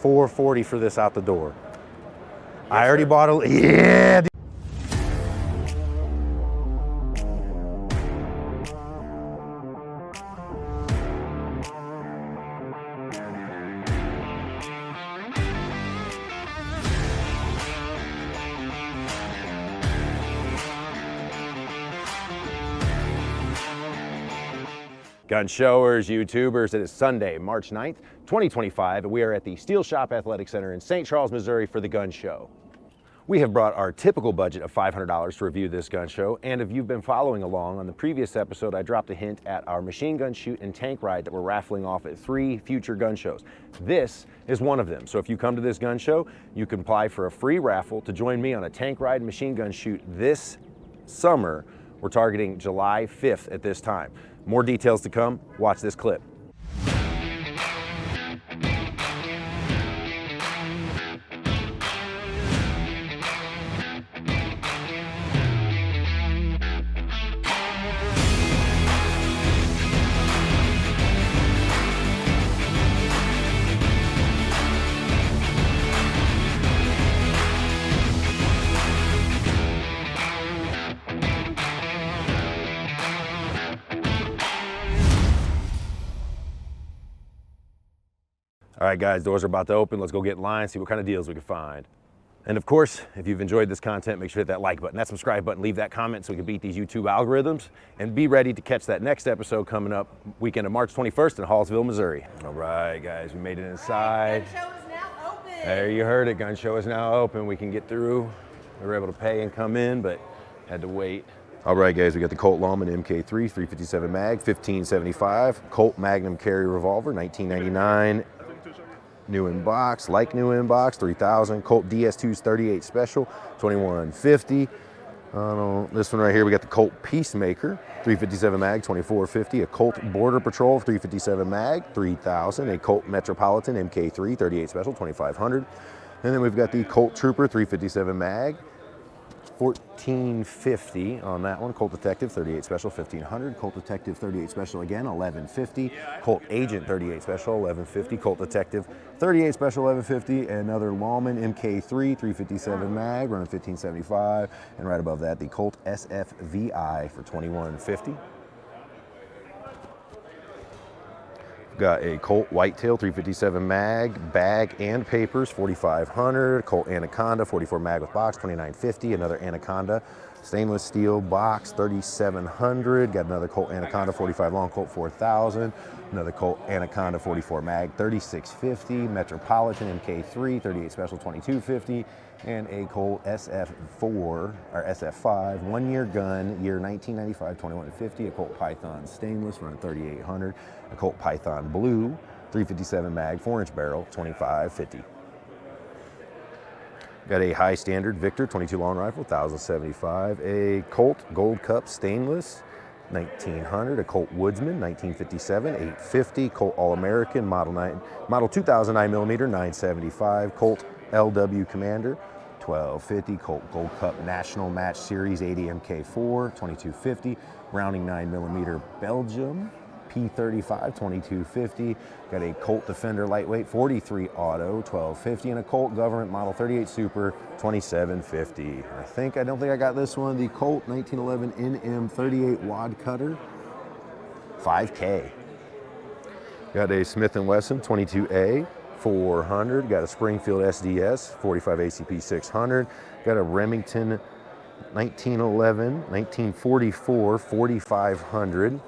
$440 for this out the door. Yes, I already bought a, yeah. Gun showers, YouTubers, it is Sunday, March 9th, 2025, and we are at the Steel Shop Athletic Center in St. Charles, Missouri for the gun show. We have brought our typical budget of $500 to review this gun show, and if you've been following along, on the previous episode I dropped a hint at our machine gun shoot and tank ride that we're raffling off at 3 future gun shows. This is one of them, so if you come to this gun show, you can apply for a free raffle to join me on a tank ride and machine gun shoot this summer. We're targeting July 5th at this time. More details to come. Watch this clip. All right, guys, doors are about to open. Let's go get in line, see what kind of deals we can find. And of course, if you've enjoyed this content, make sure to hit that like button, that subscribe button, leave that comment so we can beat these YouTube algorithms, and be ready to catch that next episode coming up weekend of March 21st in Hallsville, Missouri. All right, guys, we made it inside. Gun show is now open. There, you heard it. Gun show is now open. We can get through. We were able to pay and come in, but had to wait. All right, guys, we got the Colt Lawman MK3 357 mag, $15.75. Colt Magnum Carry Revolver, $19.99. New in box, like new in box, $3,000. Colt DS2's 38 Special, $21.50. This one right here, we got the Colt Peacemaker, 357 mag, $24.50. A Colt Border Patrol 357 mag, $3,000. A Colt Metropolitan MK3 38 Special, $2,500. And then we've got the Colt Trooper 357 mag, $14.50 on that one. Colt Detective 38 Special, $1,500. Colt Detective 38 Special again, $11.50. Colt Agent 38 Special, $11.50. Colt Detective 38 Special, $11.50. Another Lawman MK3 357 mag, running $15.75. And right above that, the Colt SFVI for $21.50. Got a Colt Whitetail 357 mag, bag and papers, $4,500. Colt Anaconda 44 mag with box, $29.50. Another Anaconda stainless steel box, $3,700. Got another Colt Anaconda 45 long Colt, $4,000. Another Colt Anaconda 44 mag, $36.50. Metropolitan MK3 38 Special, $22.50. And a Colt SF4 or SF5 1-year gun, year 1995, $21.50. A Colt Python stainless, running $3,800. A Colt Python blue 357 mag, 4-inch barrel, $25.50. Got a high standard Victor 22 long rifle, $1,075. A Colt Gold Cup stainless, $1,900. A Colt Woodsman 1957, $850. Colt All American model 2009 millimeter, $975. Colt LW Commander, $1,250. Colt Gold Cup National Match Series 80 MK4, $2,250. Browning 9mm Belgium P35, $2,250. Got a Colt Defender Lightweight 43 Auto, $1,250. And a Colt Government Model 38 Super, $2,750. I don't think I got this one. The Colt 1911 NM 38 Wad Cutter, $5K. Got a Smith & Wesson 22A, $400. Got a Springfield SDS 45 ACP, $600. Got a Remington 1911, 1944, $4,500.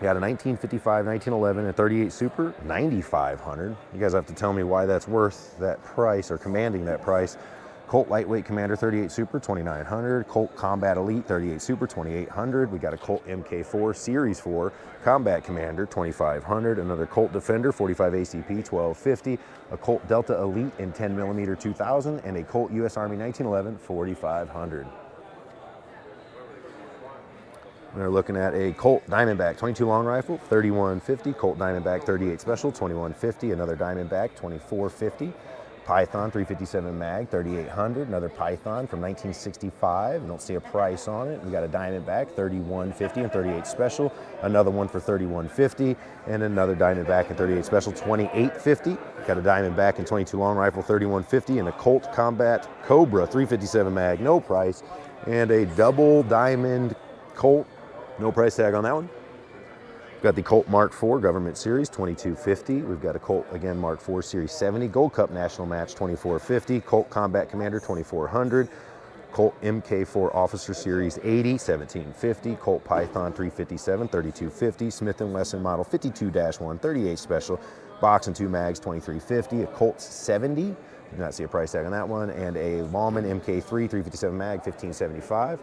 Got a 1955, 1911, and 38 Super, $9,500. You guys have to tell me why that's worth that price or commanding that price. Colt Lightweight Commander 38 Super, $2,900. Colt Combat Elite 38 Super, $2,800. We got a Colt MK4 Series 4 Combat Commander, $2,500. Another Colt Defender 45 ACP, $1,250. A Colt Delta Elite in 10mm, $2,000. And a Colt US Army 1911, $4,500. We're looking at a Colt Diamondback 22 long rifle, $3,150. Colt Diamondback 38 Special, $2,150. Another Diamondback, $2,450. Python 357 mag, 3800. Another Python from 1965. I don't see a price on it. We got a Diamondback 3150 and 38 special. Another one for 3150, and another Diamondback in 38 special 2850. Got a Diamondback in 22 long rifle 3150, and a Colt Combat Cobra 357 mag, no price, and a double diamond Colt, no price tag on that one. Got the Colt Mark IV Government Series 2250. We've got a Colt again Mark IV Series 70 Gold Cup National Match 2450. Colt Combat Commander 2400. Colt MK4 Officer Series 80 1750. Colt Python 357 3250. Smith & Wesson Model 52-1 38 Special. Box and 2 mags 2350. A Colt 70. Do not see a price tag on that one. And a Lawman MK3 357 mag 1575.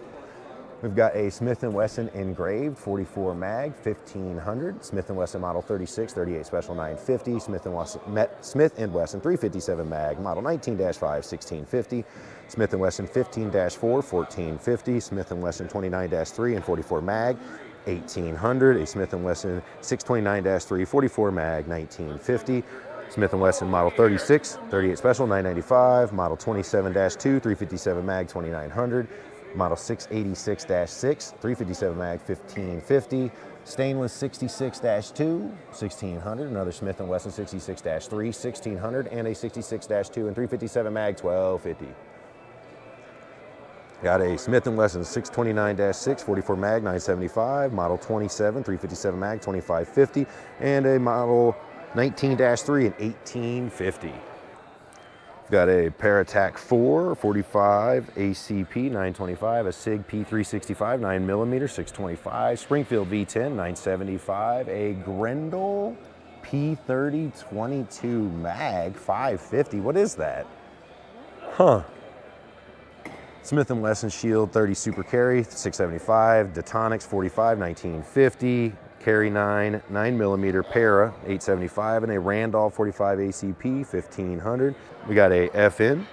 We've got a Smith & Wesson engraved 44 mag, 1500. Smith & Wesson Model 36, 38 Special 950. Smith & Wesson 357 mag, Model 19-5, 1650. Smith & Wesson 15-4, 1450. Smith & Wesson 29-3 and 44 mag, 1800. A Smith & Wesson 629-3, 44 mag, 1950. Smith & Wesson Model 36, 38 Special 995. Model 27-2, 357 mag, 2900. Model 686-6, 357 mag, 1550. Stainless 66-2, 1600. Another Smith & Wesson 66-3, 1600, and a 66-2 and 357 mag, 1250. Got a Smith & Wesson 629-6, 44 mag, 975. Model 27, 357 mag, 2550, and a Model 19-3 and 1850. Got a Paratac 4, 45 ACP 925, a SIG P365 9mm 625, Springfield V10 975, a Grendel P30 22 mag 550. What is that? Huh. Smith & Wesson Shield 30 Super Carry 675, Detonics 45 1950. Carry 9, 9mm Para, 875, and a Randolph 45 ACP, 1500. We got a FN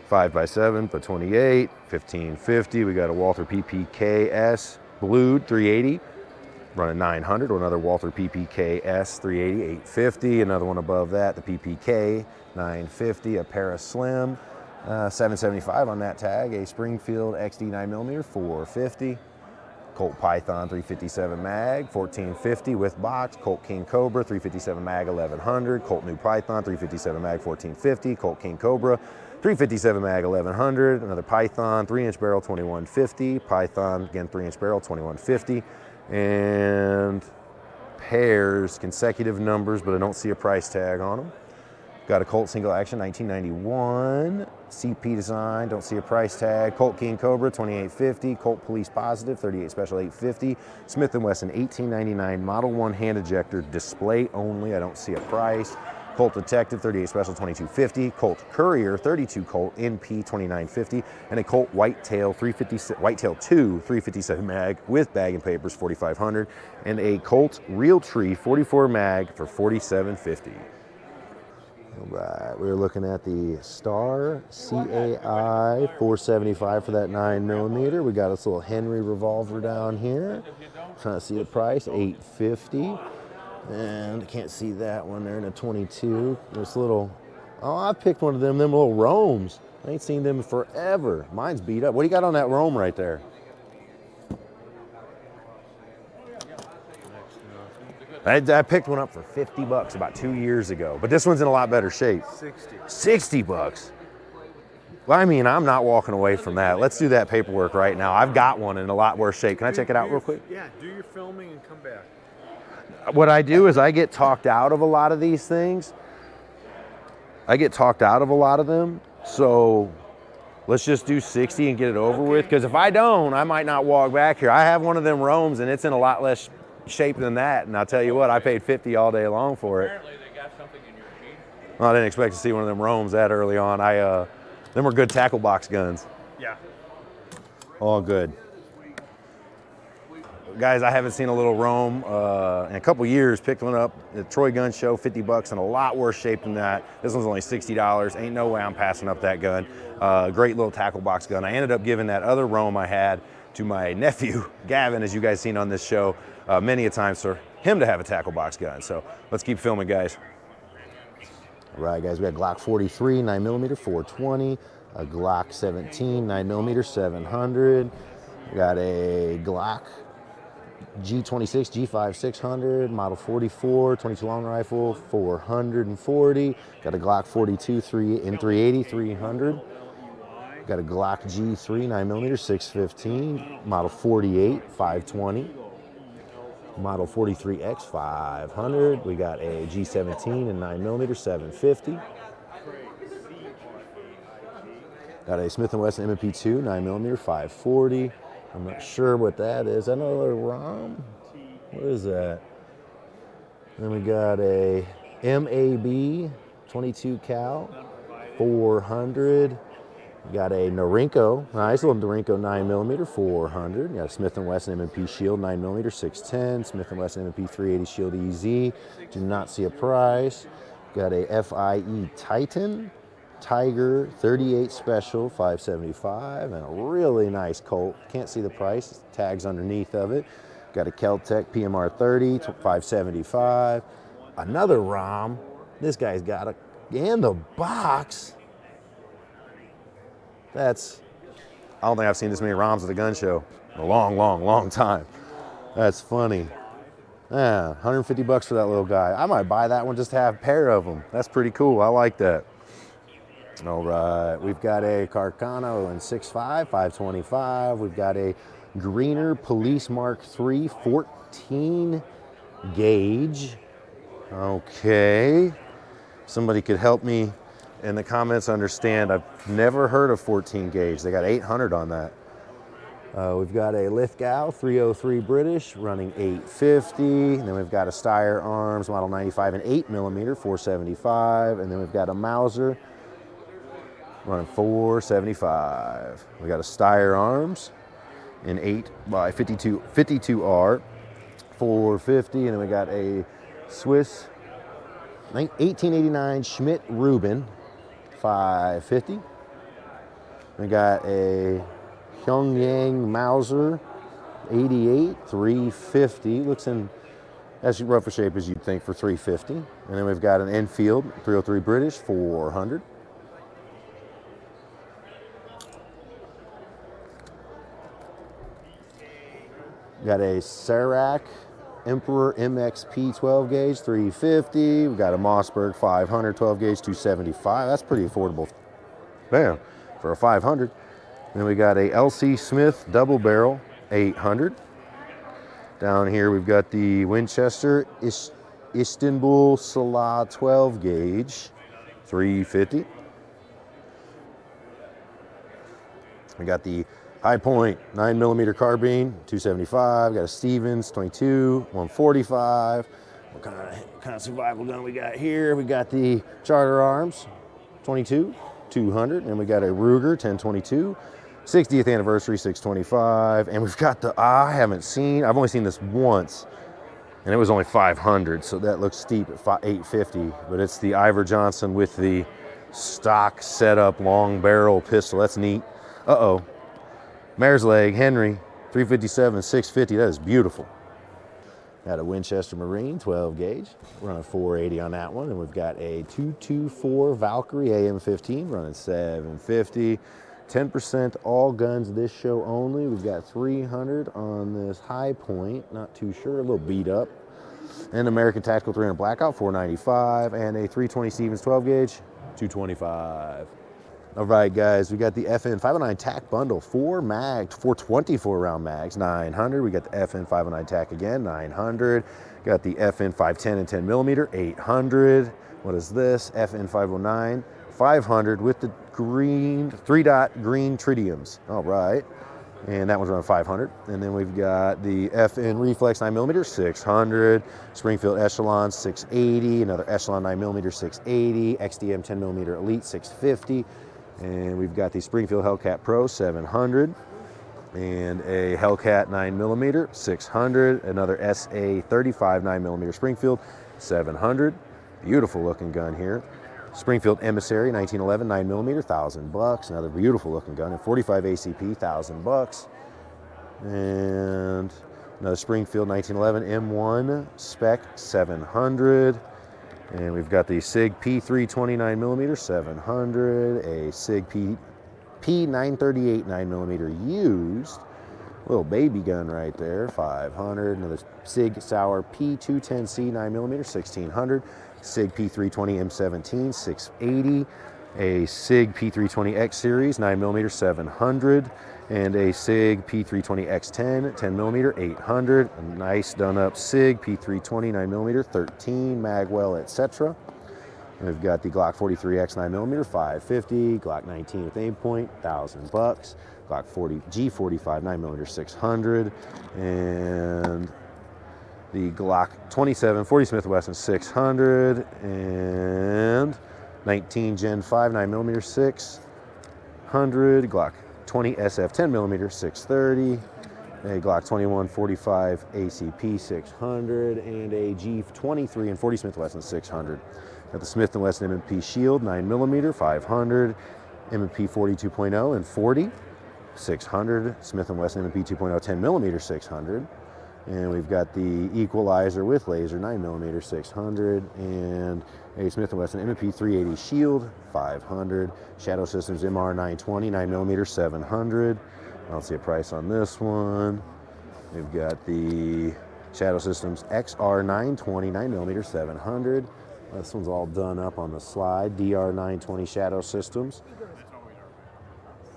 5x7 for 28, 1550. We got a Walther PPKS Blued 380, running 900, or another Walther PPKS 380, 850. Another one above that, the PPK 950, a Para Slim 775 on that tag, a Springfield XD 9mm 450. Colt Python 357 mag, 1450 with box. Colt King Cobra 357 mag, 1100. Colt New Python 357 mag, 1450. Colt King Cobra 357 mag, 1100. Another Python 3-inch barrel, 2150. Python again 3-inch barrel, 2150. And pairs, consecutive numbers, but I don't see a price tag on them. Got a Colt Single Action 1991, CP design, don't see a price tag. Colt King Cobra 2850, Colt Police Positive 38 Special 850, Smith & Wesson 1899 Model 1 hand ejector, display only, I don't see a price. Colt Detective 38 Special 2250, Colt Courier 32 Colt NP 2950, and a Colt Whitetail 2 357 mag with bag and papers 4500, and a Colt Realtree 44 mag for 4750. All right, we're looking at the Star CAI 475 for that 9mm. We got this little Henry revolver down here. Trying to see the price, $850. And I can't see that one there in a 22. This little, oh, I picked one of them little Romes. I ain't seen them in forever. Mine's beat up. What do you got on that Rome right there? I picked one up for 50 bucks about 2 years ago, but this one's in a lot better shape. 60 bucks. Well, I mean, I'm not walking away from that. Let's do that paperwork right now. I've got one in a lot worse shape. Can I check it out real quick? Yeah, do your filming and come back. What I do is I get talked out of a lot of these things. I get talked out of a lot of them, so let's just do 60 and get it over with, because if I don't, I might not walk back here. I have one of them Romes, and it's in a lot less shape than that, and I'll tell you what, I paid 50 all day long for it. Apparently they got something in your feed. Well, I didn't expect to see one of them Romes that early on. Them were good tackle box guns. Yeah. All good. Guys, I haven't seen a little Rome in a couple years. Picked one up at Troy Gun Show, 50 bucks, in a lot worse shape than that. This one's only $60. Ain't no way I'm passing up that gun. Great little tackle box gun. I ended up giving that other Rome I had to my nephew, Gavin, as you guys seen on this show many a times, for him to have a tackle box gun. So let's keep filming, guys. All right, guys, we got Glock 43, 9mm, 420. A Glock 17, 9mm, 700. We got a Glock G26, G5, 600. Model 44, 22 long rifle, 440. Got a Glock 42, 380, 300. Got a Glock G3, 9mm, 615. Model 48, 520. Model 43X, 500. We got a G17 and 9mm, 750. Got a Smith & Wesson M&P 2, 9mm, 540. I'm not sure what that is. Another ROM? What is that? Then we got a MAB 22 cal, 400. We got a Norinco, nice little Norinco 9mm, 400. We got a Smith & Wesson M&P Shield 9mm, 610. Smith & Wesson M&P 380 Shield EZ. Do not see a price. Got a FIE Titan Tiger 38 Special, 575, and a really nice Colt. Can't see the price, tags underneath of it. Got a Kel-Tec PMR 30, 575. Another ROM. This guy's got a, and the box. I don't think I've seen this many ROMs at a gun show in a long time. That's funny. Yeah, 150 bucks for that little guy. I might buy that one just to have a pair of them. That's pretty cool. I like that. All right, we've got a Carcano in 6.5, 525. We've got a Greener Police Mark III 14 gauge. Okay, somebody could help me in the comments understand. I've never heard of 14 gauge. They got 800 on that. We've got a Lithgow 303 British running 850. And then we've got a Steyr Arms Model 95 and 8mm, 475. And then we've got a Mauser running 475. We got a Steyr Arms in 8x52R, 450. And then we got a Swiss 1889 Schmidt Rubin, 550. We got a Pyongyang Mauser 88, 350. Looks in as rough a shape as you'd think for 350. And then we've got an Enfield 303 British, 400. Got a Serac Emperor MXP 12 gauge, 350. We got a Mossberg 500 12 gauge, 275. That's pretty affordable. Bam, for a 500. Then we got a LC Smith double barrel, 800. Down here we've got the Winchester Istanbul Salah 12 gauge, 350. We got the High Point 9mm carbine, 275. Got a Stevens 22, 145. What kind of survival gun we got here? We got the Charter Arms 22, 200. And we got a Ruger 1022, 60th anniversary, 625. And we've got the, I've only seen this once, and it was only 500. So that looks steep at 850. But it's the Ivor Johnson with the stock setup long barrel pistol. That's neat. Uh-oh. Mare's Leg, Henry, 357, 650. That is beautiful. Got a Winchester Marine 12 gauge, running 480 on that one. And we've got a 224 Valkyrie AM15 running 750. 10% all guns this show only. We've got 300 on this High Point, not too sure, a little beat up. And American Tactical 300 Blackout, 495. And a 320 Stevens 12 gauge, 225. All right, guys, we got the FN 509 TAC bundle, 424 round mags, 900. We got the FN 509 TAC again, 900. Got the FN 510 and 10mm, 800. What is this? FN 509, 500 with the green, 3-dot green tritiums. All right. And that one's around 500. And then we've got the FN Reflex 9mm, 600. Springfield Echelon 680. Another Echelon 9mm, 680. XDM 10mm Elite 650. And we've got the Springfield Hellcat Pro 700 and a Hellcat 9mm 600, another SA 35 9mm Springfield 700. Beautiful looking gun here. Springfield Emissary 1911 9mm, 1,000 bucks. Another beautiful looking gun. And 45 ACP, 1,000 bucks. And another Springfield 1911 M1 Spec 700. And we've got the SIG P320 9mm 700, a SIG P938 9mm used. Little baby gun right there, 500. Another SIG Sauer P210C 9mm 1600. SIG P320 M17 680. A SIG P320 X Series 9mm 700. And a SIG P320 X10 10mm 800. A nice done up SIG P320 9mm 13 Magwell, etc. And we've got the Glock 43X 9mm 550, Glock 19 with aim point, $1,000. Glock 40 G45 9mm 600, and the Glock 27 40 Smith & Wesson 600, and 19 Gen 5 9mm 600, Glock 20 SF 10mm 630, a Glock 21 45 ACP 600, and a G23 and 40 Smith & Wesson 600. Got the Smith & Wesson M&P Shield 9mm 500, M&P 42.0 and 40. 600, Smith & Wesson M&P 2.0 10mm 600, and we've got the Equalizer with laser 9mm 600, and a Smith & Wesson M&P 380 Shield 500, Shadow Systems MR 920 9mm 700. I don't see a price on this one. We've got the Shadow Systems XR 920 9mm 700. This one's all done up on the slide. DR 920 Shadow Systems.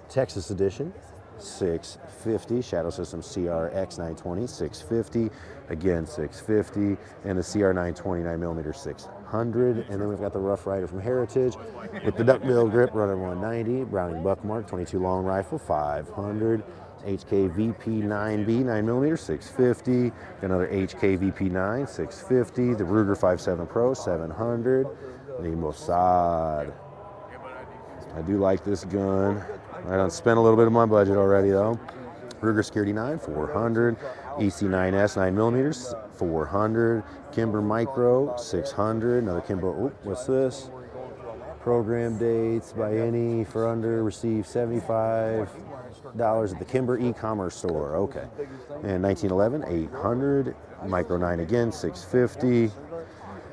Texas Edition, 650. Shadow Systems CRX 920, 650. Again, 650. And the CR 920 9mm 600. And then we've got the Rough Rider from Heritage with the duckbill grip, runner 190. Browning Buckmark 22 long rifle, 500. HK VP9B 9mm 650. Another HK VP9 650. The Ruger 57 Pro 700. The Mossad. I do like this gun. I done spent a little bit of my budget already though. Ruger Security 9 400. EC9S 9mm 400. Kimber Micro 600. Another Kimber. Oh, what's this? Program dates by any for under receive $75 at the Kimber e-commerce store. Okay. And 1911 800. Micro 9 again 650.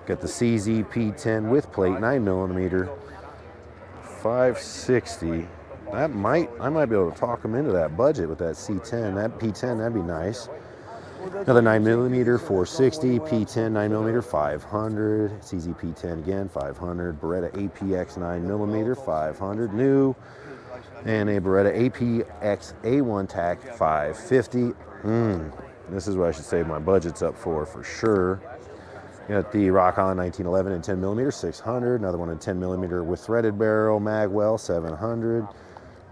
Got the CZ P10 with plate 9mm 560. I might be able to talk them into that budget with that C10. That P10, that'd be nice. Another 9mm 460, P10 9mm 500, CZ P10 again 500, Beretta APX 9mm 500 new, and a Beretta APX A1 TAC 550. This is what I should save my budgets up for sure. Got the Rock On 1911 and 10mm 600, another one in 10mm with threaded barrel, Magwell 700.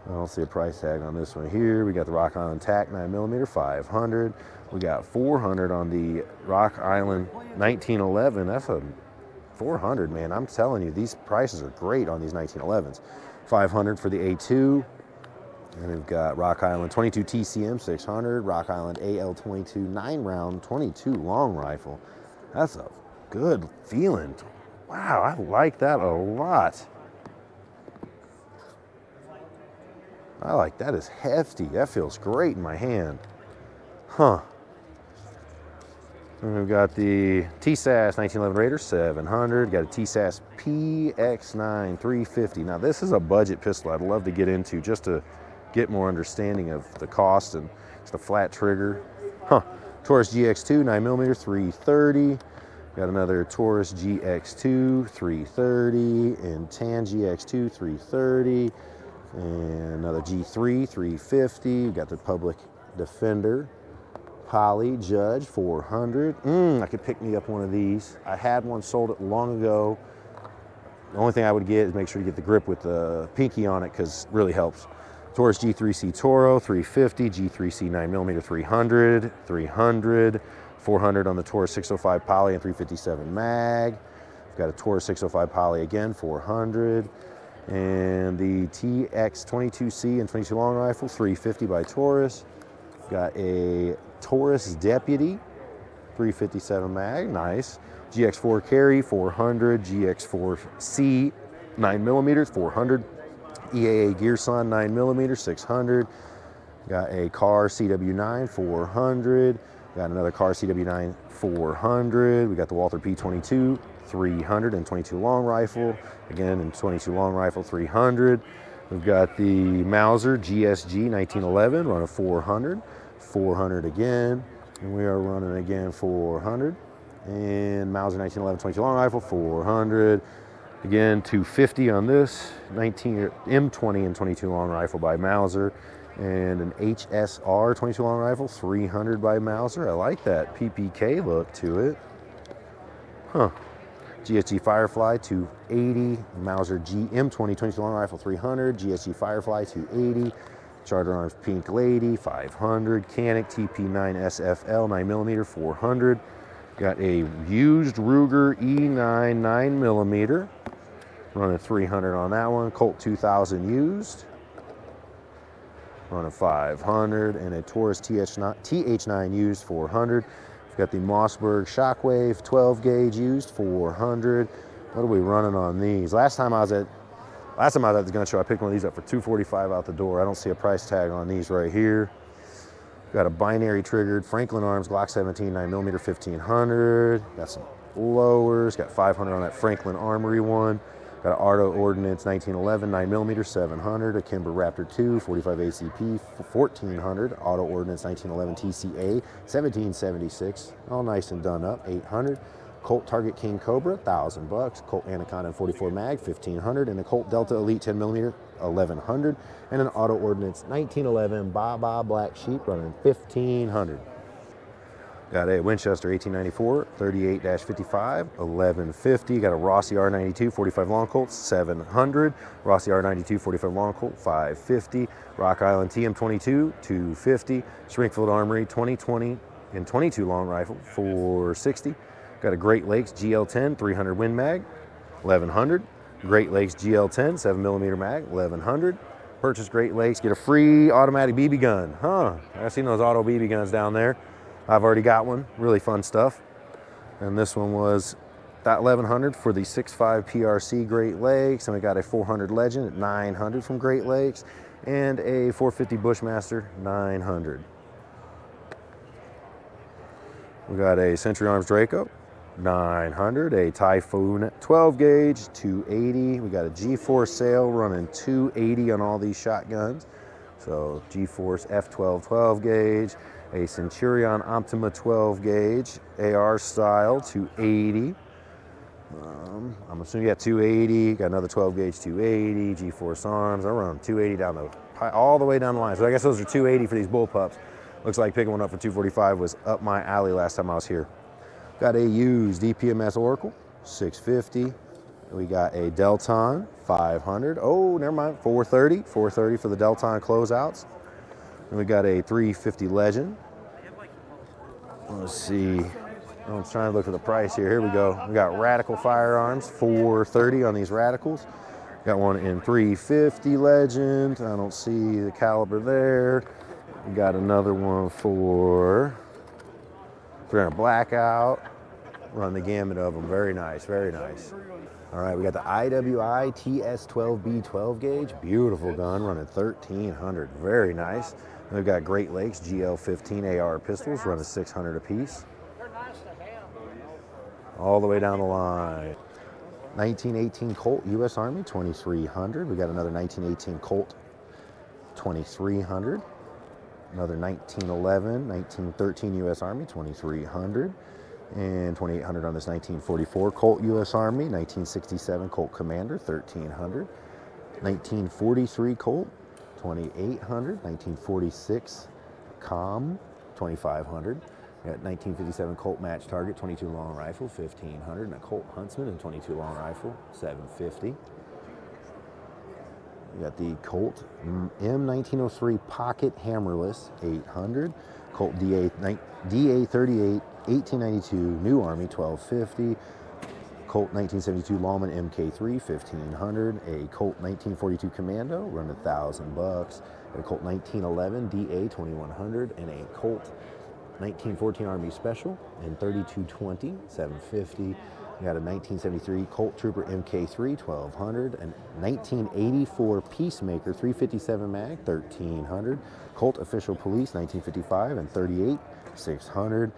I don't see a price tag on this one here. We got the Rock On TAC 9mm 500. We got 400 on the Rock Island 1911. That's a 400, man. I'm telling you, these prices are great on these 1911s. 500 for the A2. And we've got Rock Island 22 TCM 600, Rock Island AL22 9-round 22 long rifle. That's a good feeling. Wow, I like that a lot. I like that. It's hefty. That feels great in my hand. Huh. And we've got the TSAS 1911 Raider 700. Got a TSAS PX9 350. Now this is a budget pistol I'd love to get into just to get more understanding of the cost, and it's a flat trigger. Huh. Taurus GX2 9mm 330. Got another Taurus GX2 330 and Tan GX2 330. And another G3 350. Got the Public Defender Poly Judge 400. I could pick me up one of these. I had one, sold it long ago. The only thing I would get is make sure to get the grip with the pinky on it, because it really helps. Taurus G3C Toro 350, G3C 9mm 300, 300, 400 on the Taurus 605 Poly and 357 mag. Got a Taurus 605 Poly again, 400. And the TX22C and 22 long rifle, 350 by Taurus. Got a Taurus Deputy, 357 mag, nice. GX4 Carry, 400. GX4C, 9mm, 400. EAA Gearson, 9mm, 600. Got a Car CW9, 400. Got another Car CW9, 400. We got the Walther P22 300, and 22 long rifle. Again, in 22 long rifle, 300. We've got the Mauser GSG 1911, run a 400. 400 again, and we are running again 400. And Mauser 1911 22 long rifle, 400. Again, 250 on this, M20 and 22 long rifle by Mauser. And an HSR 22 long rifle, 300 by Mauser. I like that PPK look to it. GSG Firefly 280, Mauser GM20 22 long rifle 300, GSG Firefly 280, Charter Arms Pink Lady 500, Canic TP9 SFL 9mm 400. Got a used Ruger E9 9mm, running 300 on that one. Colt 2000 used, running 500, and a Taurus TH9 used 400. We've got the Mossberg Shockwave 12 gauge used 400. What are we running on these? Last time I was at the gun show, I picked one of these up for $245 out the door. I don't see a price tag on these right here. Got a binary triggered Franklin Arms Glock 17 9mm 1500. Got some lowers. Got 500 on that Franklin Armory one. Got an Ardo Ordnance 1911 9mm 700. A Kimber Raptor 2 45 ACP 1400. Auto Ordnance 1911 TCA 1776. All nice and done up 800. Colt Target King Cobra $1,000. Colt Anaconda 44 mag 1500. And a Colt Delta Elite 10mm 1100. And an Auto Ordnance 1911 Baba Black Sheep running 1500. Got a Winchester 1894 38-55 1150. Got a Rossi R92 45 long Colt 700. Rossi R92 45 long Colt 550. Rock Island TM22 250. Springfield Armory 2020 and 22 long rifle 460. Got a Great Lakes GL10 300 Win Mag 1100. Great Lakes GL10 7mm mag 1100. Purchase Great Lakes, get a free automatic BB gun. I've seen those auto BB guns down there. I've already got one. Really fun stuff. And this one was that 1100 for the 6.5 PRC Great Lakes. And we got a 400 Legend at 900 from Great Lakes and a 450 Bushmaster 900. We got a Century Arms Draco 900, a Typhoon 12 gauge 280. We got a G-Force sale running 280 on all these shotguns. So G-Force F12 12 gauge, a Centurion Optima 12 gauge AR style 280. I'm assuming you got 280. Got another 12 gauge 280. G-Force Arms. I run 280 all the way down the line. So I guess those are 280 for these bullpups. Looks like picking one up for 245 was up my alley last time I was here. Got a used DPMS Oracle 650. We got a Delton 500. Oh, never mind, 430. 430 for the Delton closeouts. And we got a 350 Legend. Let's see. I'm trying to look for the price here. Here we go. We got Radical Firearms 430 on these Radicals. Got one in 350 Legend. I don't see the caliber there. We got another one for 300 Blackout. Run the gamut of them. Very nice, very nice. All right, we got the IWI TS12B 12 gauge. Beautiful gun, running 1300. Very nice. And we've got Great Lakes GL15 AR pistols, running 600 apiece. All the way down the line. 1918 Colt US Army 2300. We got another 1918 Colt 2300. Another 1911, 1913 US Army 2300. And 2800 on this 1944 Colt US Army, 1967 Colt Commander 1300, 1943 Colt 2800, 1946 Com 2500. We got 1957 Colt Match Target 22 long rifle 1500, and a Colt Huntsman and 22 long rifle 750. We got the Colt M1903 Pocket Hammerless 800, Colt DA38 1892 New Army 1250, Colt 1972 Lawman MK3 1500, a Colt 1942 Commando running $1,000, a Colt 1911 DA 2100, and a Colt 1914 Army Special in 3220 750. We got a 1973 Colt Trooper MK3 1200, and 1984 Peacemaker 357 mag 1300, Colt Official Police 1955 and 38 600.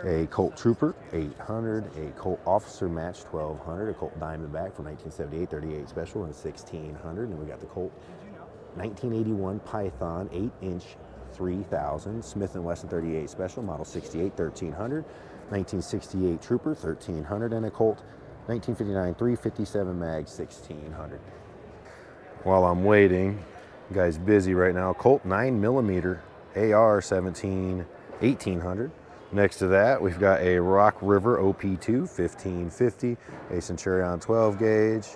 A Colt Trooper, 800. A Colt Officer Match, 1200. A Colt Diamondback from 1978, 38 special, and 1600. And we got the Colt 1981 Python, 8-inch, 3000. Smith & Wesson 38 special, model 68, 1300. 1968 Trooper, 1300. And a Colt 1959 357 mag, 1600. While I'm waiting, the guy's busy right now. Colt 9mm AR 17, 1800. Next to that, we've got a Rock River OP2 1550, a Centurion 12 gauge,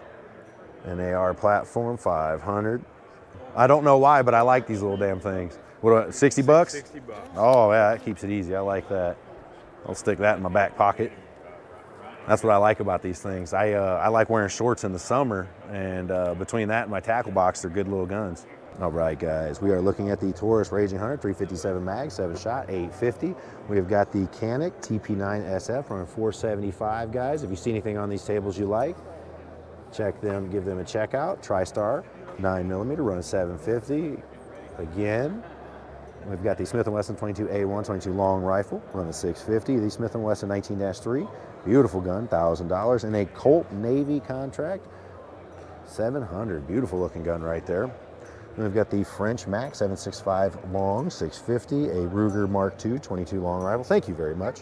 an AR platform 500. I don't know why, but I like these little damn things. What, 60 bucks? 60 bucks. Oh yeah, that keeps it easy. I like that. I'll stick that in my back pocket. That's what I like about these things. I like wearing shorts in the summer, and between that and my tackle box, they're good little guns. All right, guys, we are looking at the Taurus Raging Hunter 357 mag, 7-shot, 850. We've got the Canic TP9 SF running 475, guys. If you see anything on these tables you like, check them, give them a check out. TriStar 9mm running 750. Again, we've got the Smith & Wesson 22A1 22 long rifle running 650. The Smith & Wesson 19-3, beautiful gun, $1,000. And a Colt Navy contract, 700. Beautiful looking gun right there. And we've got the French Mac 7.65 long, 650. A Ruger Mark II 22 long rifle. Thank you very much.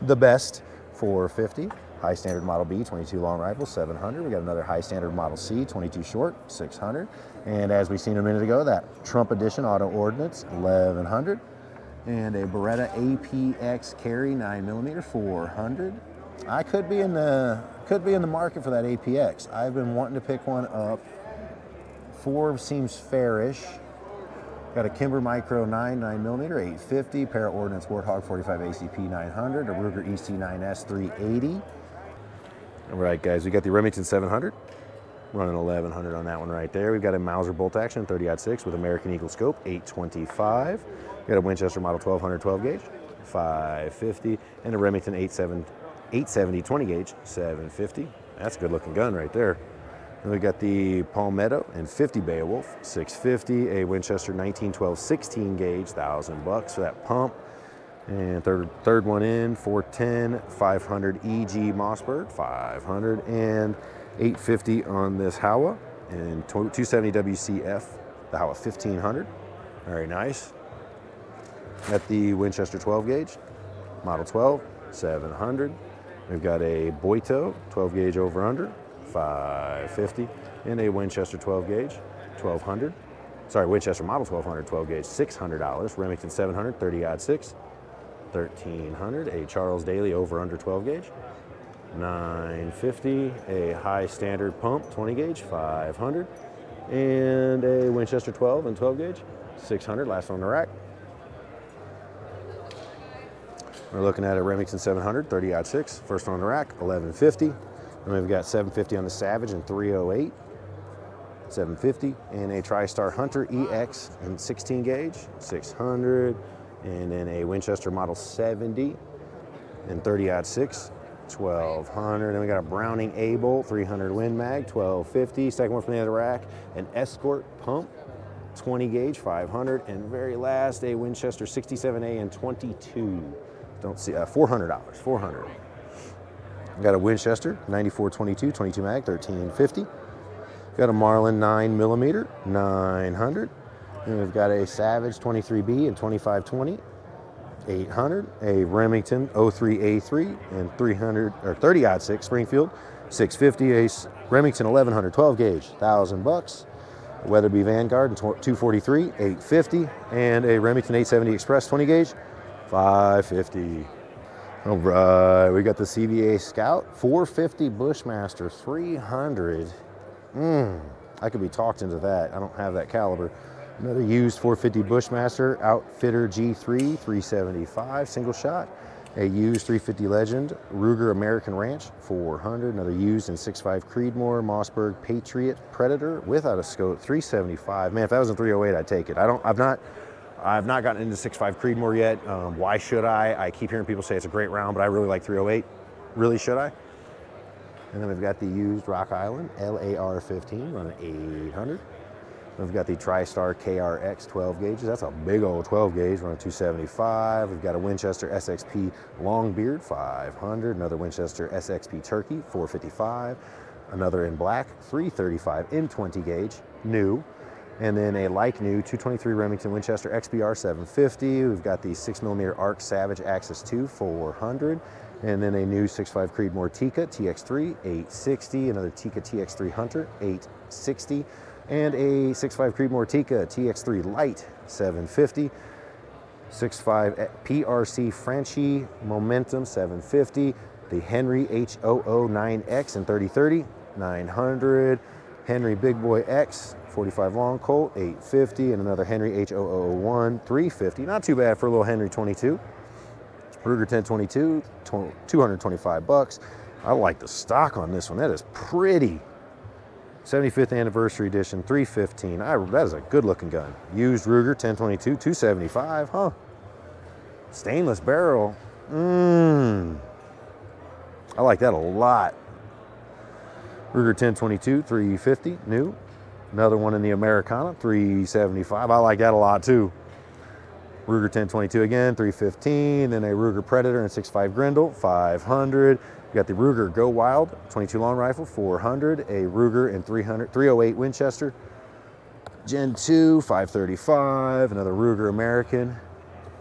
The best, 450. High Standard Model B 22 long rifle, 700. We got another High Standard Model C 22 short, 600. And as we seen a minute ago, that Trump Edition Auto Ordnance, 1100. And a Beretta APX Carry 9mm, 400. I could be in the market for that APX. I've been wanting to pick one up. 4 seems fairish. Got a Kimber Micro 9mm, 850. Para Ordnance Warthog 45 ACP 900. A Ruger EC9S 380. All right, guys, we got the Remington 700. Running 1100 on that one right there. We've got a Mauser bolt action 30-06 with American Eagle scope, 825. We got a Winchester Model 1200 12 gauge, 550, and a Remington 870 20 gauge, 750. That's a good looking gun right there. And we got the Palmetto and 50 Beowulf, 650, a Winchester 1912 16 gauge, $1,000 for that pump. And third one in, 410, 500 EG Mossberg, 500, and 850 on this Howa, and 270 WCF, the Howa 1500. Very nice. Got the Winchester 12 gauge, Model 12, 700. We've got a Boito 12 gauge over under, 550, and a Winchester 12 gauge, 1200. Sorry, Winchester Model 1200 12 gauge, $600. Remington 700 30-06, 1300. A Charles Daly over under 12 gauge, 950. A High Standard Pump 20 gauge, 500. And a Winchester 12 and 12 gauge, 600. Last on the rack. We're looking at a Remington 700 30-06, first on the rack, 1150. And we've got 750 on the Savage and 308, 750, and a TriStar Hunter EX and 16 gauge, 600, and then a Winchester Model 70 and 30-06, 1200. And we got a Browning A-Bolt 300 Win Mag, 1250. Second one from the other rack, an Escort Pump 20 gauge, 500, and very last a Winchester 67A and 22. Don't see $400. 400. Got a Winchester 94 22 22 mag, 1350. Got a Marlin 9mm, 900. And we've got a Savage 23B and 2520, 800. A Remington 03A3 and 300 or 30-06 Springfield, 650. A Remington 1100 12 gauge, $1,000. A Weatherby Vanguard and 243, 850. And a Remington 870 Express 20 gauge, 550. All right, we got the CVA Scout 450 Bushmaster 300. I could be talked into that. I don't have that caliber. Another used 450 Bushmaster Outfitter G3 375 single shot. A used 350 Legend Ruger American Ranch 400. Another used in 6.5 Creedmoor Mossberg Patriot Predator without a scope 375. Man, if that was a 308, I'd take it. I've not gotten into 6.5 Creedmoor yet. Why should I? I keep hearing people say it's a great round, but I really like 308. Really, should I? And then we've got the used Rock Island LAR 15 running 800. We've got the TriStar KRX 12 gauges. That's a big old 12 gauge, running 275. We've got a Winchester SXP Longbeard 500. Another Winchester SXP Turkey 455. Another in black 335 in 20 gauge, new. And then a like new 223 Remington Winchester XBR 750. We've got the 6mm ARC Savage Axis 2 400. And then a new 6.5 Creedmoor Tikka TX3 860. Another Tikka TX3 Hunter 860. And a 6.5 Creedmoor Tikka TX3 Light 750. 6.5 PRC Franchi Momentum 750. The Henry H009X in 3030 900. Henry Big Boy X 45 long Colt 850, and another Henry H0001 350. Not too bad for a little Henry 22. Ruger 1022 225 bucks. I like the stock on this one. That is pretty. 75th anniversary edition 315. That is a good looking gun. Used Ruger 1022 275, huh? Stainless barrel. I like that a lot. Ruger 1022 350 new. Another one in the Americana 375. I like that a lot too. Ruger 1022 again 315. Then a Ruger Predator and 6.5 Grendel 500. We got the Ruger Go Wild 22 long rifle 400. A Ruger and 308 Winchester Gen 2 535. Another Ruger American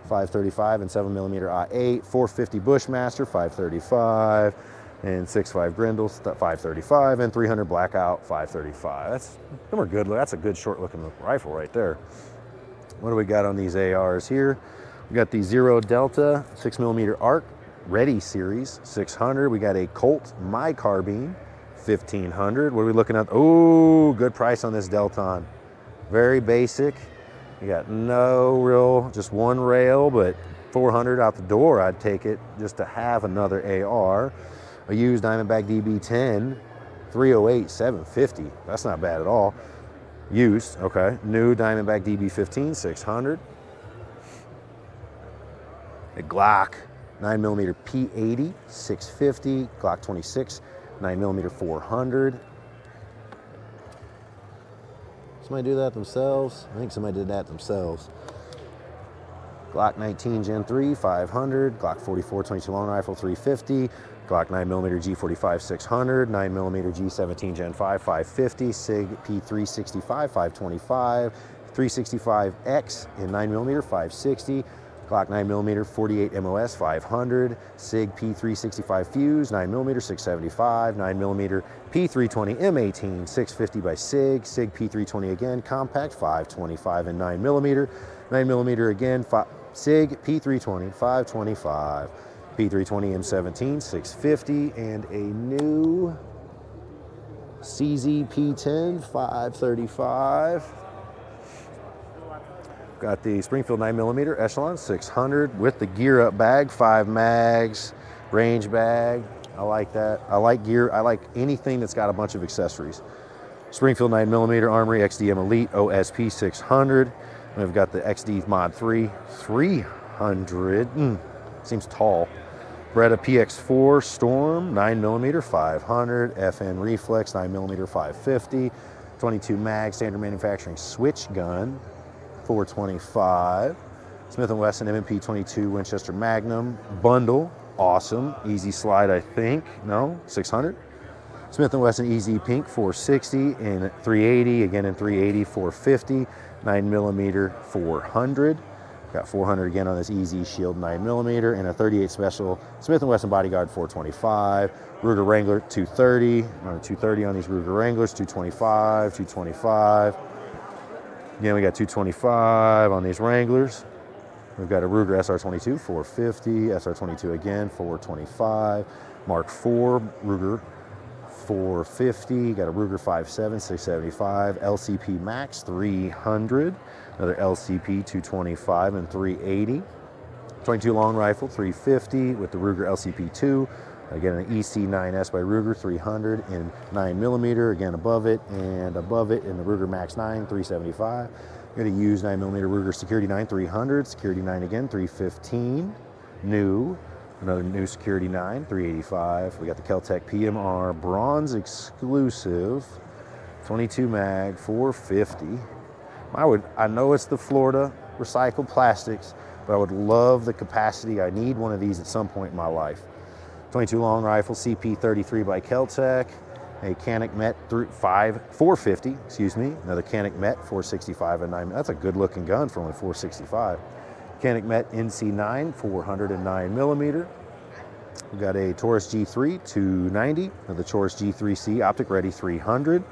535 and 7mm I8. 450 Bushmaster 535. And 6.5 Grendel 535 and 300 Blackout 535. Them are good. That's a good short looking rifle right there. What do we got on these ARs here? We got the Zero Delta 6mm ARC Ready Series 600. We got a Colt My Carbine 1500. What are we looking at? Oh, good price on this Delton. Very basic. You got no real, just one rail, but 400 out the door. I'd take it just to have another AR. A used Diamondback DB10 308 750. That's not bad at all. Used, okay. New Diamondback DB15 600. A Glock 9mm P80 650. Glock 26 9mm 400. Somebody do that themselves? I think somebody did that themselves. Glock 19 Gen 3 500. Glock 44 22 long rifle 350. Glock 9mm G45 600, 9mm G17 Gen 5 550, SIG P365 525, 365X in 9mm 560, Glock 9mm 48 MOS 500, SIG P365 Fuse 9mm 675, 9mm P320 M18 650 by SIG, SIG P320 again, compact 525 and 9mm, 9mm again, SIG P320 525. P320 M17 650 and a new CZ P10 535. Got the Springfield 9mm Echelon 600 with the gear up bag, 5 mags, range bag. I like that. I like gear. I like anything that's got a bunch of accessories. Springfield 9mm Armory XDM Elite OSP 600. And we've got the XD Mod 3 300. Seems tall. Beretta PX4 Storm 9mm 500, FN Reflex 9mm 550, 22 mag standard manufacturing switch gun 425, Smith & Wesson M&P 22 Winchester Magnum bundle, awesome, easy slide I think, no, 600. Smith & Wesson EZ Pink 460 in 380, again in 380, 450, 9mm 400. Got 400 again on this EZ Shield 9mm and a 38 Special Smith & Wesson Bodyguard 425, Ruger Wrangler 230, 230 on these Ruger Wranglers, 225, 225. Again, we got 225 on these Wranglers. We've got a Ruger SR22 450, SR22 again 425, Mark IV Ruger 450, got a Ruger 5.7 675, LCP Max 300. Another LCP 225 and 380. 22 long rifle 350 with the Ruger LCP2. Again, an EC9S by Ruger 300 in 9mm. Again, above it and above it in the Ruger Max 9 375. Going to use 9mm Ruger Security 9 300. Security 9 again 315. New. Another new Security 9 385. We got the Keltec PMR Bronze Exclusive 22 mag 450. I know it's the Florida recycled plastics, but I would love the capacity. I need one of these at some point in my life. 22 long rifle, CP33 by Keltec, a Canik Met 450, excuse me, another Canik Met 465 and 9. That's a good looking gun for only 465. Canik Met NC9 409 millimeter. We've got a Taurus G3 290, another Taurus G3C optic ready 300.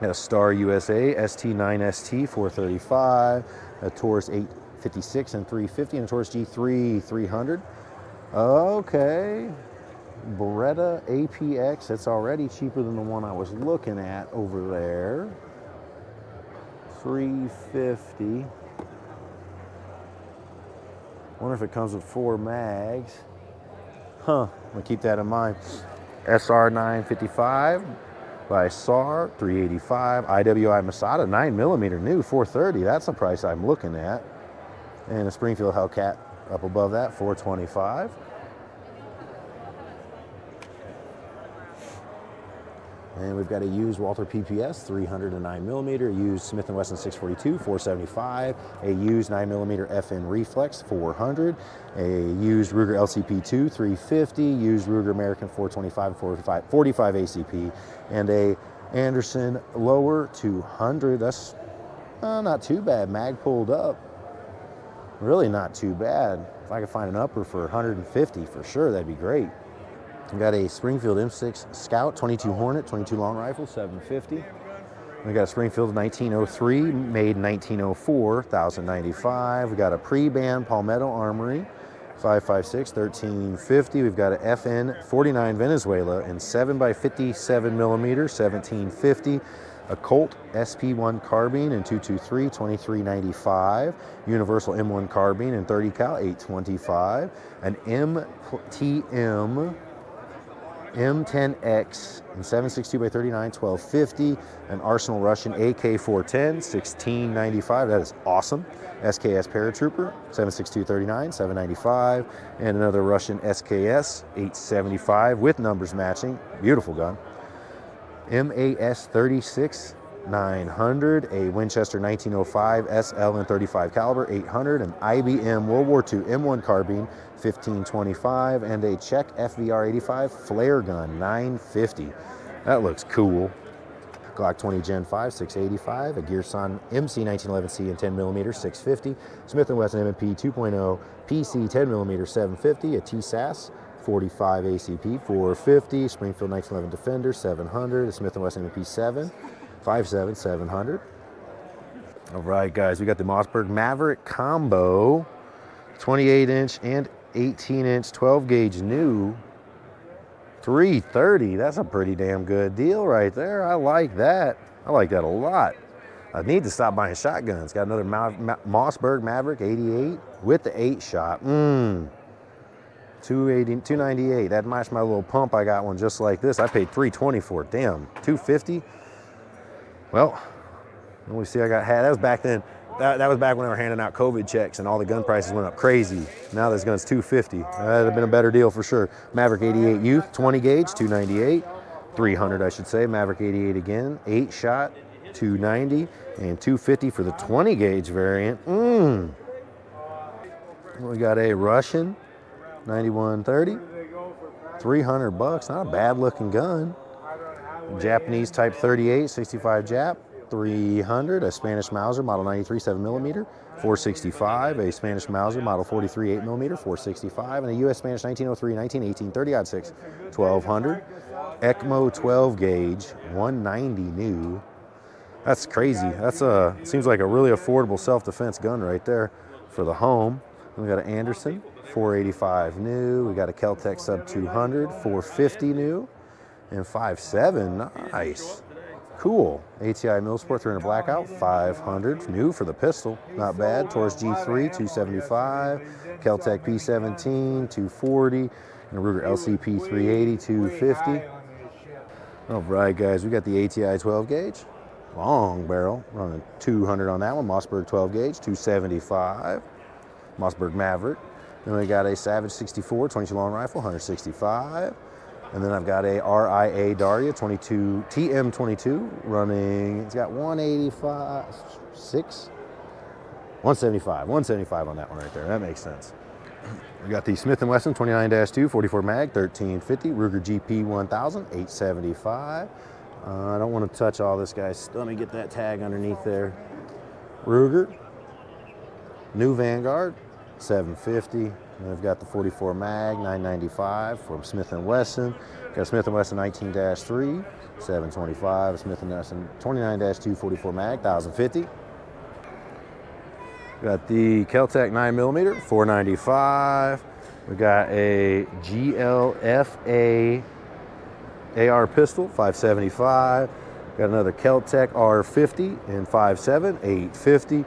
Got a Star USA ST9ST 435, a Taurus 856 and 350, and a Taurus G3 300. Okay, Beretta APX, it's already cheaper than the one I was looking at over there. 350. Wonder if it comes with 4 mags. Huh, I'm gonna keep that in mind. SR 955 by SAR 385. IWI Masada 9mm new 430. That's the price I'm looking at. And a Springfield Hellcat up above that 425. And we've got a used Walther PPS 309mm, a used Smith & Wesson 642 475, a used 9mm FN Reflex 400, a used Ruger LCP2 350, used Ruger American 425 45 ACP, and a Anderson Lower 200. That's not too bad. Mag pulled up. Really not too bad. If I could find an upper for 150 for sure, that'd be great. We got a Springfield M6 Scout 22 Hornet 22 long rifle 750. We got a Springfield 1903 made in 1904 1095. We got a pre-band Palmetto Armory 556 1350. We've got a FN 49 Venezuela in 7x57mm 1750. A Colt SP1 carbine in 223 2395. Universal M1 carbine in 30 cal 825. An MTM M10X in 762x39 1250. An Arsenal Russian AK-410 1695. That is awesome. SKS Paratrooper 76239 795. And another Russian SKS 875 with numbers matching. Beautiful gun. MAS 36 900, a Winchester 1905 SL in 35 caliber 800, an IBM World War II M1 carbine 1525, and a Czech FVR 85 flare gun 950. That looks cool. Glock 20 Gen 5 685, a Gearson MC 1911C in 10mm 650, Smith & Wesson M&P 2.0 PC 10mm 750, a TSAS 45 ACP 450, Springfield 1911 Defender 700, a Smith & Wesson M&P 757 700. All right, guys, we got the Mossberg Maverick combo, 28-inch and 18-inch 12-gauge new, 330. That's a pretty damn good deal right there. I like that. I like that a lot. I need to stop buying shotguns. Got another Mossberg Maverick 88 with the 8-shot. 298. That matched my little pump. I got one just like this. I paid $320 for it. Damn, $250. Well, let me see. I got had. That was back then. That was back when they were handing out COVID checks and all the gun prices went up crazy. Now this gun's $250. That'd have been a better deal for sure. Maverick 88 Youth 20 gauge, $298. 300, I should say. Maverick 88 again, 8-shot, $290, and $250 for the 20 gauge variant. We got a Russian 9130, $300. Not a bad looking gun. Japanese Type 38, 65 Jap, $300. A Spanish Mauser, model 93, 7mm, $465. A Spanish Mauser, model 43, 8mm, $465. And a U.S. Spanish 1903, 1918, 30-06, $1,200. ECMO 12 gauge, $190 new. That's crazy. That's seems like a really affordable self-defense gun right there for the home. And we got an Anderson 485 new. We got a Keltec Sub 200, 450 new, and 5.7. Nice. Cool. ATI Millsport 300 Blackout, 500 new for the pistol. Not bad. Taurus G3, 275. Keltec P17, 240. And a Ruger LCP 380, 250. All right, guys, we got the ATI 12 gauge. Long barrel, running 200 on that one. Mossberg 12 gauge, 275. Mossberg Maverick. Then we got a Savage 64 22 long rifle, 165. And then I've got a RIA Daria 22 TM22 running. It's got 185, 175 on that one right there. That makes sense. We got the Smith & Wesson 29-2 44 mag 1350 Ruger GP 1000 875. I don't want to touch all this, guys. Let me get that tag underneath there. Ruger, new Vanguard 750. And we've got the 44 mag 995 from Smith & Wesson. Got a Smith & Wesson 19-3 725. Smith & Wesson 29-2 44 mag 1050. Got the Kel-Tec 9mm 495. We got a GLFA AR pistol 575. Got another Kel-Tec R50 in 5.7 850.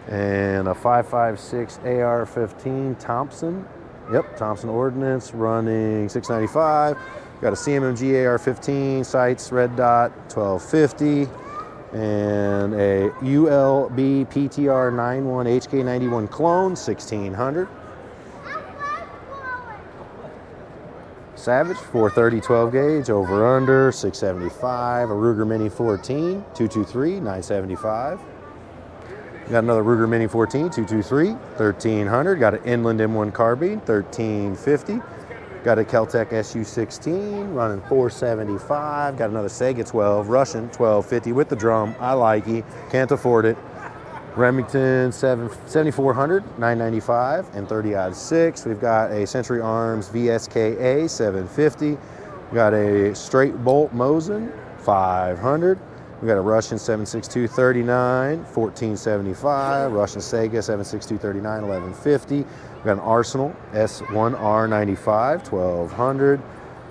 And a 5.56 AR-15 Thompson. Yep, Thompson Ordnance running 695. Got a CMMG AR-15 sights red dot 1250. And a ULB PTR 91 HK91 clone 1600. Savage 430 12 gauge over under 675. A Ruger Mini 14 223 975. Got another Ruger Mini 14 223 1300. Got an Inland M1 carbine 1350. Got a Kel-Tec SU16 running 475. Got another Sega 12 Russian 1250 with the drum. I like it. Can't afford it. Remington 7400 995 and 30-06. We've got a Century Arms VSKA 750. We got a straight bolt Mosin 500. We got a Russian 762 39 1475. Russian Sega 762 39 1150. We got an Arsenal S1R 95 1200.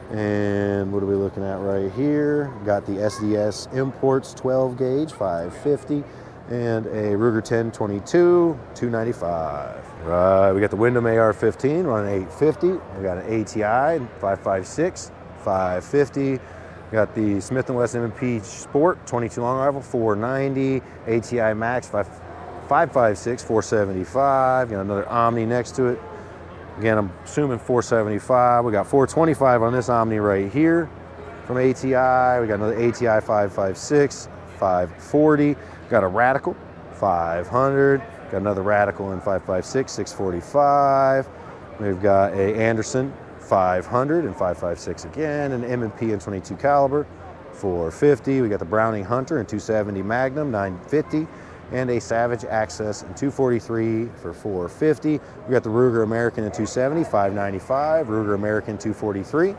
And what are we looking at right here? Got the SDS Imports 12 gauge 550. And a Ruger 1022 295. Right, we got the Wyndham AR-15 running 850. We got an ATI 556 550. We got the Smith & Wesson M&P Sport 22 long rifle 490. ATI Max 556 475. Got another Omni next to it. Again, I'm assuming 475. We got 425 on this Omni right here from ATI. We got another ATI 556 540. Got a Radical 500. Got another Radical in 556 645. We've got a Anderson 500 and 556 again, an M&P in 22 caliber 450. We got the Browning Hunter in 270 Magnum 950, and a Savage Access in 243 for 450. We got the Ruger American in 270 595. Ruger American 243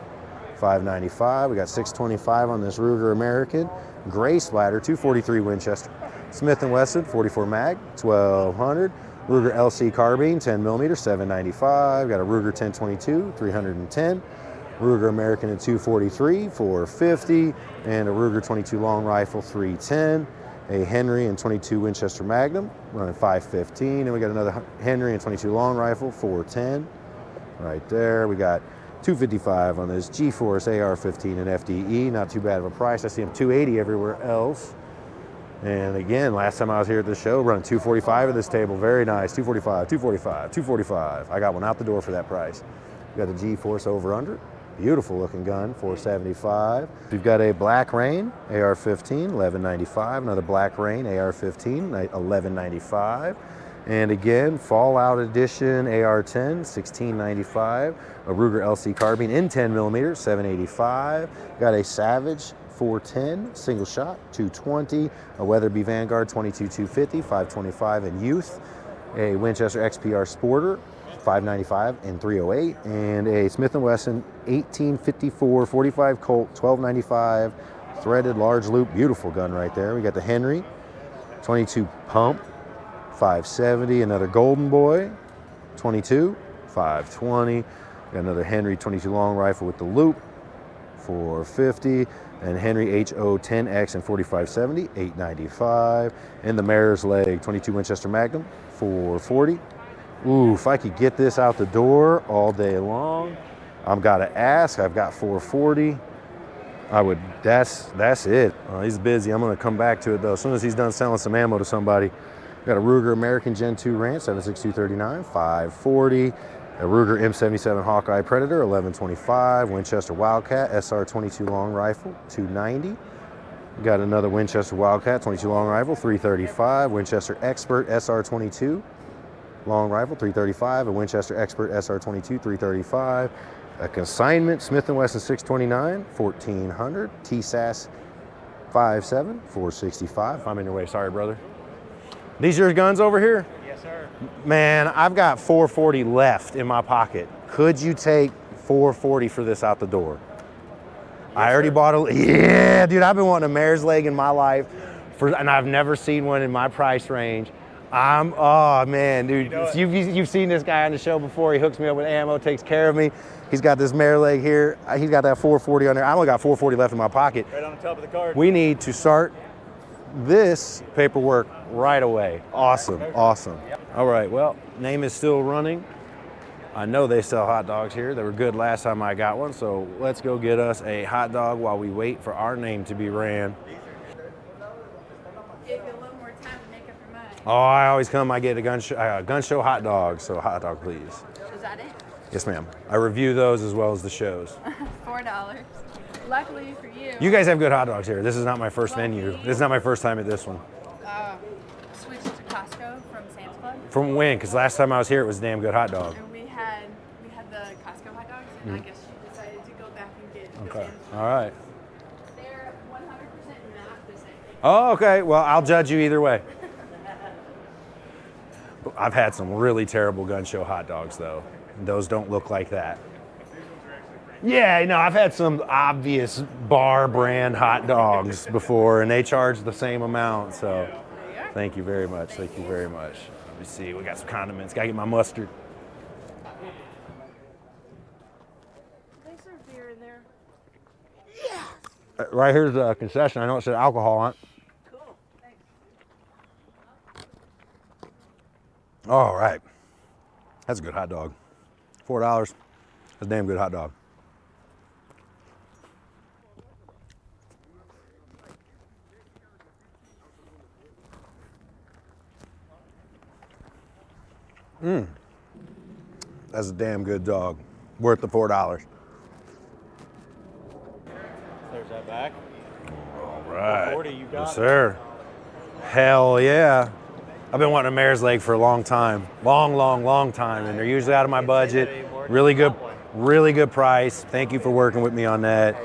595. We got 625 on this Ruger American. Gray splatter 243 Winchester. Smith & Wesson 44 mag 1200. Ruger LC carbine 10mm 795. Got a Ruger 1022 310. Ruger American in 243 450, and a Ruger 22 long rifle 310. A Henry in 22 Winchester Magnum running 515, and we got another Henry in 22 long rifle 410. Right there, we got 255 on this G-Force AR-15 and FDE. Not too bad of a price. I see them 280 everywhere else. And again, last time I was here at the show, running 245 at this table. Very nice. 245, 245, 245. I got one out the door for that price. We got the G-Force over under. Beautiful looking gun, 475. We've got a Black Rain AR-15, 1195. Another Black Rain AR-15, 1195. And again, Fallout Edition AR-10, 1695. A Ruger LC carbine in 10mm, 785. Got a Savage 410 single shot 220, a Weatherby Vanguard 22 250 525 in youth, a Winchester XPR Sporter 595 and 308, and a Smith & Wesson 1854 45 Colt 1295 threaded large loop. Beautiful gun right there. We got the Henry 22 pump 570, another Golden Boy 22 520. Got another Henry 22 long rifle with the loop 450, and Henry HO 10X and 4570 895, and the Mare's Leg 22 Winchester Magnum 440. Ooh, if I could get this out the door all day long, I've got to ask. I've got 440. I would. That's it. He's busy. I'm gonna come back to it though. As soon as he's done selling some ammo to somebody. Got a Ruger American Gen 2 Ranch 76239 540. A Ruger M77 Hawkeye Predator, 1125. Winchester Wildcat SR22 long rifle, 290. Got another Winchester Wildcat 22 long rifle, 335. Winchester Expert SR22 long rifle, 335. A Winchester Expert SR22, 335. A consignment Smith & Wesson 629, 1400. TSAS 57, 465. I'm in your way, sorry brother. These your guns over here? Yes, sir. Man, I've got 440 left in my pocket. Could you take 440 for this out the door? Yes, I already bought a, yeah, dude, I've been wanting a mare's leg in my life, and I've never seen one in my price range. Oh man, dude, you've seen this guy on the show before. He hooks me up with ammo, takes care of me. He's got this mare leg here. He's got that 440 on there. I only got 440 left in my pocket. Right on the top of the card. We need to start this paperwork right away. Awesome, awesome. All right, well, name is still running. I know they sell hot dogs here. They were good last time I got one, so let's go get us a hot dog while we wait for our name to be ran. Give you a little more time to make up your mind. Oh, I always come, I get a gun show hot dog, so hot dog please. Is that it? Yes, ma'am. I review those as well as the shows. $4. Luckily for you. You guys have good hot dogs here. This is not my first venue. This is not my first time at this one. Switched to Costco from Sam's Club. From when? Because last time I was here, it was a damn good hot dog. And we had the Costco hot dogs, and I guess she decided to go back and get the Okay. Sam's Club. All right. They're 100% not the same. Oh, okay. Well, I'll judge you either way. I've had some really terrible gun show hot dogs, though. Those don't look like that. Yeah, no, I've had some obvious bar brand hot dogs before, and they charge the same amount. So, thank you very much. Thank you very much. Let me see. We got some condiments. Gotta get my mustard. They serve beer in there. Right here's the concession. I know it said alcohol on it. Cool. Thanks. All right. That's a good hot dog. $4. That's a damn good hot dog. That's a damn good dog. Worth the $4. There's that back. All right. 40, you got yes, it. sir. Hell yeah. I've been wanting a mare's leg for a long time. Long time. And they're usually out of my budget. Really good price. Thank you for working with me on that.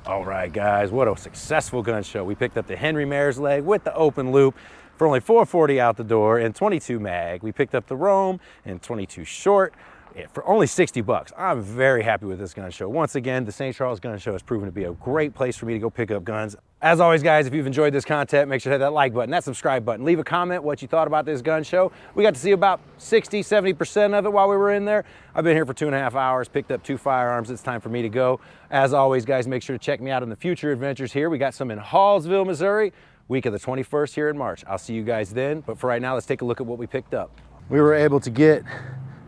All right, guys, what a successful gun show. We picked up the Henry mare's leg with the open loop for only $440 out the door and 22 mag. We picked up the Rome and 22 short for only 60 bucks. I'm very happy with this gun show. Once again, the St. Charles Gun Show has proven to be a great place for me to go pick up guns. As always, guys, if you've enjoyed this content, make sure to hit that like button, that subscribe button. Leave a comment what you thought about this gun show. We got to see about 60, 70% of it while we were in there. I've been here for 2.5 hours, picked up 2 firearms. It's time for me to go. As always, guys, make sure to check me out in the future adventures here. We got some in Hallsville, Missouri, week of the 21st here in March. I'll see you guys then. But for right now, let's take a look at what we picked up. We were able to get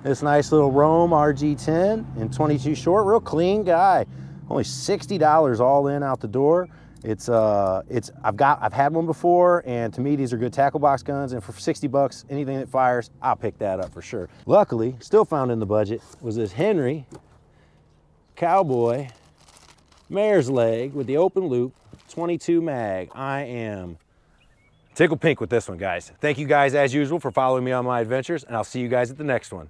this nice little Rome RG10 in 22 short, real clean guy. Only $60 all in out the door. I've had one before, and to me these are good tackle box guns, and for 60 bucks, anything that fires, I'll pick that up for sure. Luckily, still found in the budget was this Henry Cowboy mare's leg with the open loop 22 mag. I am tickled pink with this one, guys. Thank you guys as usual for following me on my adventures, and I'll see you guys at the next one.